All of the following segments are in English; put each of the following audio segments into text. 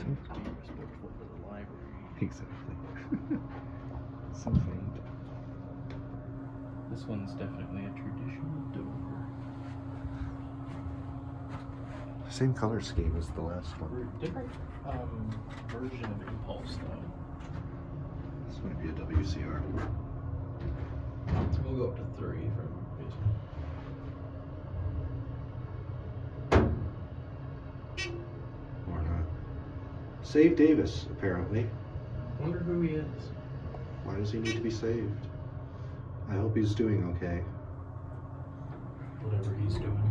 Respectful for the library. Exactly. So faint. This one's definitely a traditional door. Same color scheme as the last one. Different version of Impulse though. This might be a WCR. We'll go up to 3 from basement. Or not. Save Davis, apparently. Wonder who he is. Why does he need to be saved? I hope he's doing okay. Whatever he's doing.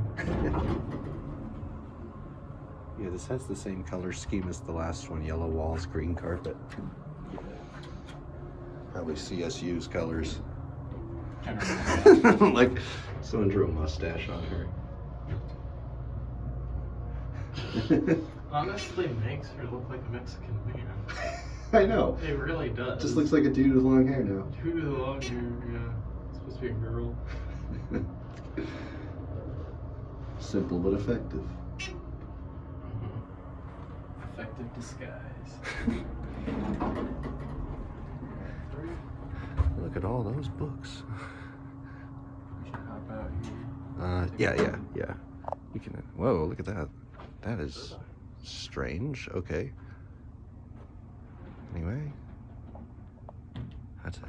Yeah, this has the same color scheme as the last one. Yellow walls, green carpet. Probably CSU's colors. Like someone drew a mustache on her. Honestly makes her look like a Mexican man. I know. It really does. Just looks like a dude with long hair now. Dude with long hair, yeah. It's supposed to be a girl. Simple but effective. Effective disguise. Look at all those books. We should hop out here. Yeah. You can. Whoa, look at that. That is strange. Okay. Anyway, that's it.